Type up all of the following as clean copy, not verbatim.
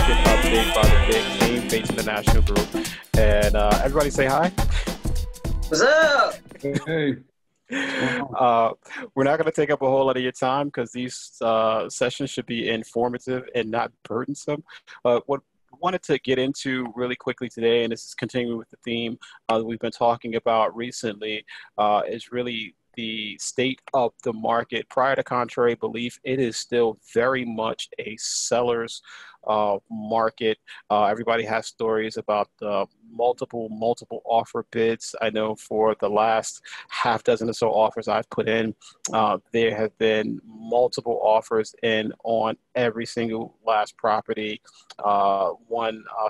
market update by the big team, Bates International Group. And everybody say hi. What's up? Hey, what's going on? Uh, we're not going to take up a whole lot of your time because these sessions should be informative and not burdensome. What I wanted to get into really quickly today, and this is continuing with the theme we've been talking about recently, is really the state of the market. Prior to contrary belief, it is still very much a seller's market. Everybody has stories about multiple offer bids. I know for the last half dozen or so offers I've put in, there have been multiple offers in on every single last property. A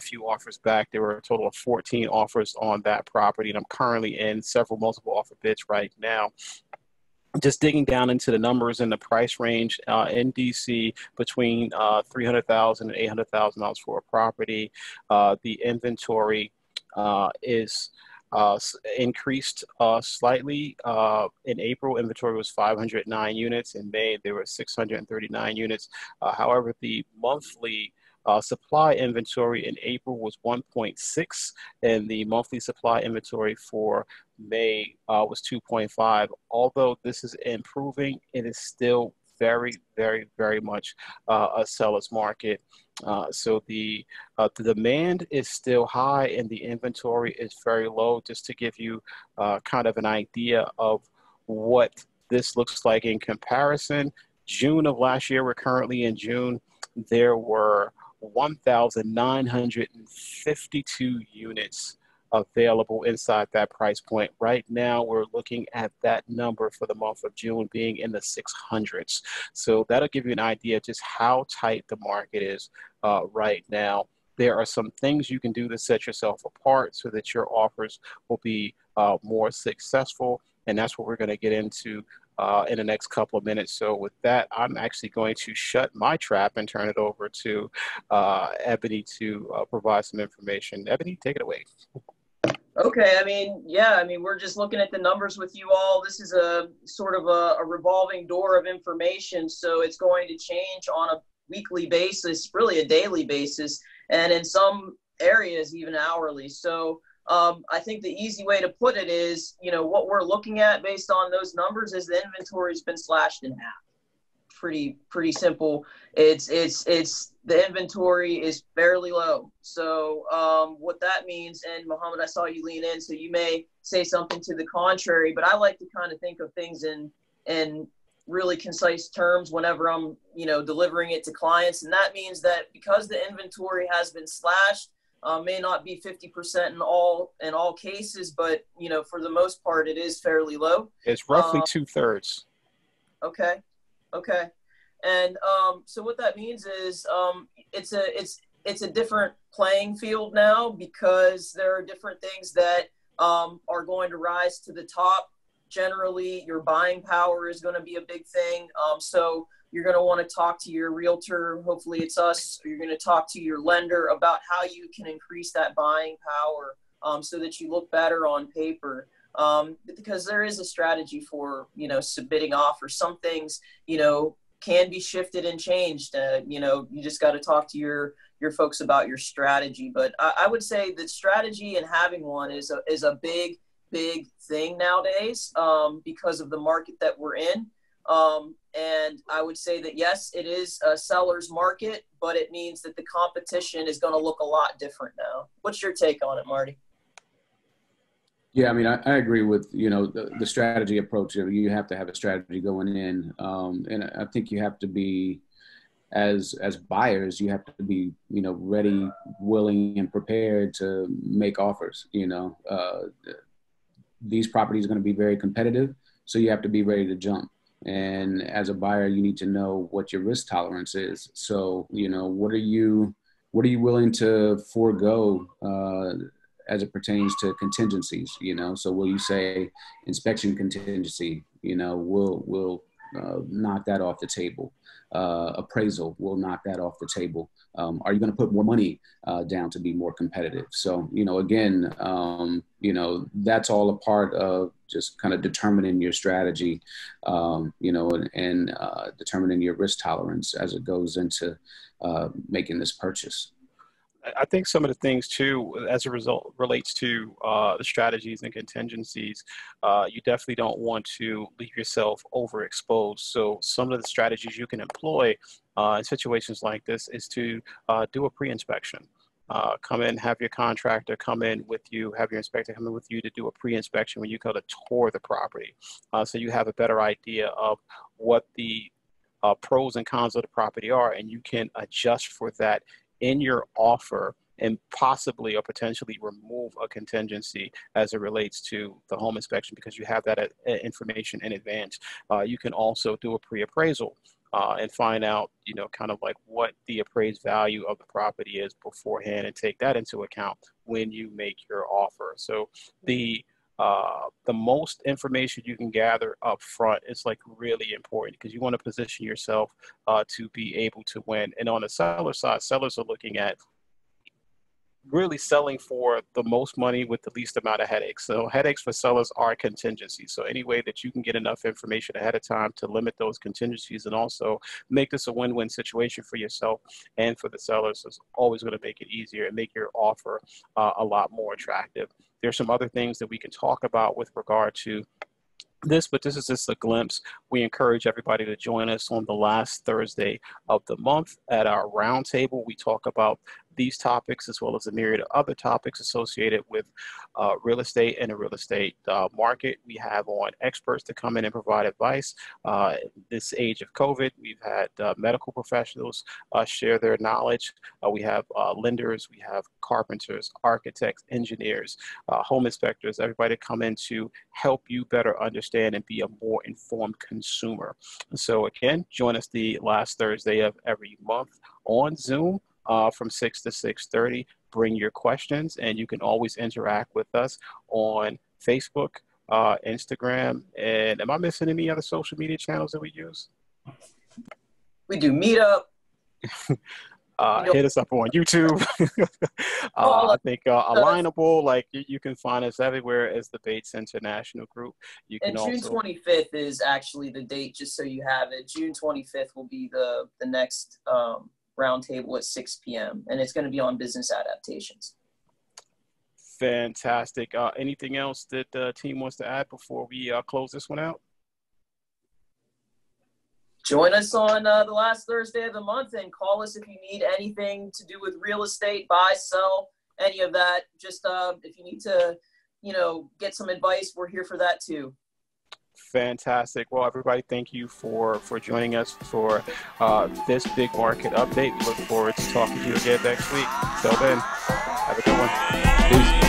few offers back, there were a total of 14 offers on that property, and I'm currently in several multiple offer bids right now. Just digging down into the numbers and the price range in DC between $300,000 and $800,000 for a property. The inventory is increased slightly. In April, inventory was 509 units. In May, there were 639 units. However, the monthly supply inventory in April was 1.6, and the monthly supply inventory for May was 2.5. Although this is improving, it is still very much a seller's market. So the demand is still high and the inventory is very low. Just to give you kind of an idea of what this looks like in comparison, June of last year, we're currently in June, there were 1,952 units available inside that price point. Right now, we're looking at that number for the month of June being in the 600s. So that'll give you an idea of just how tight the market is right now. There are some things you can do to set yourself apart so that your offers will be more successful. And that's what we're going to get into in the next couple of minutes. So with that, I'm actually going to shut my trap and turn it over to Ebony to provide some information. Ebony, take it away. Okay, we're just looking at the numbers with you all. This is a sort of a revolving door of information, so it's going to change on a weekly basis, really a daily basis, and in some areas even hourly. So I think the easy way to put it is, what we're looking at based on those numbers is the inventory's been slashed in half. Pretty simple. It's the inventory is fairly low. So what that means, and Muhammad, I saw you lean in, so you may say something to the contrary, but I like to kind of think of things in really concise terms whenever I'm, delivering it to clients. And that means that because the inventory has been slashed, may not be 50% in all cases, but for the most part, it is fairly low. It's roughly 2/3. Okay. And so what that means is it's a different playing field now, because there are different things that are going to rise to the top. Generally, your buying power is going to be a big thing. So you're going to want to talk to your realtor, hopefully it's us, or you're going to talk to your lender about how you can increase that buying power so that you look better on paper. Because there is a strategy for, submitting offers. Some things, can be shifted and changed. You just got to talk to your folks about your strategy. But I would say that strategy and having one is a big thing nowadays because of the market that we're in. And I would say that, yes, it is a seller's market, but it means that the competition is going to look a lot different now. What's your take on it, Marty? Yeah, I agree with, the strategy approach. You have to have a strategy going in. And I think you have to be, as buyers, you have to be, ready, willing, and prepared to make offers. These properties are going to be very competitive, so you have to be ready to jump. And as a buyer, you need to know what your risk tolerance is. So, what are you willing to forego as it pertains to contingencies? So will you say inspection contingency? We'll knock that off the table. Appraisal, will knock that off the table. Are you going to put more money down to be more competitive? So, again, that's all a part of just kind of determining your strategy, and determining your risk tolerance as it goes into making this purchase. I think some of the things too, as a result, relates to the strategies and contingencies. You definitely don't want to leave yourself overexposed. So some of the strategies you can employ in situations like this is to do a pre-inspection. Come in, have your contractor come in with you, have your inspector come in with you to do a pre-inspection when you go to tour the property. So you have a better idea of what the pros and cons of the property are, and you can adjust for that in your offer and possibly or potentially remove a contingency as it relates to the home inspection because you have that information in advance. You can also do a pre-appraisal and find out, you know, kind of like what the appraised value of the property is beforehand and take that into account when you make your offer. So the most information you can gather up front is like really important because you want to position yourself to be able to win. And on the seller side, sellers are looking at really selling for the most money with the least amount of headaches. So headaches for sellers are contingencies. So any way that you can get enough information ahead of time to limit those contingencies and also make this a win-win situation for yourself and for the sellers is always going to make it easier and make your offer a lot more attractive. There's some other things that we can talk about with regard to this, but this is just a glimpse. We encourage everybody to join us on the last Thursday of the month at our roundtable. We talk about these topics as well as a myriad of other topics associated with real estate and the real estate market. We have on experts to come in and provide advice. This age of COVID, we've had medical professionals share their knowledge. We have lenders, we have carpenters, architects, engineers, home inspectors, everybody come in to help you better understand and be a more informed consumer. So again, join us the last Thursday of every month on Zoom. From 6 to 6:30. Bring your questions, and you can always interact with us on Facebook, Instagram, and am I missing any other social media channels that we use? We do Meetup. Hit us up on YouTube. I think Alignable, like you can find us everywhere as the Bates International Group. You can and June 25th is actually the date, just so you have it. June 25th will be the next roundtable at 6 p.m. and it's going to be on business adaptations. Fantastic. Anything else that the team wants to add before we close this one out? Join us on the last Thursday of the month and call us if you need anything to do with real estate, buy, sell, any of that. Just if you need to, you know, get some advice, we're here for that too. Fantastic. Well, everybody, thank you for joining us for this big market update. We look forward to talking to you again next week. Till then, have a good one. Peace.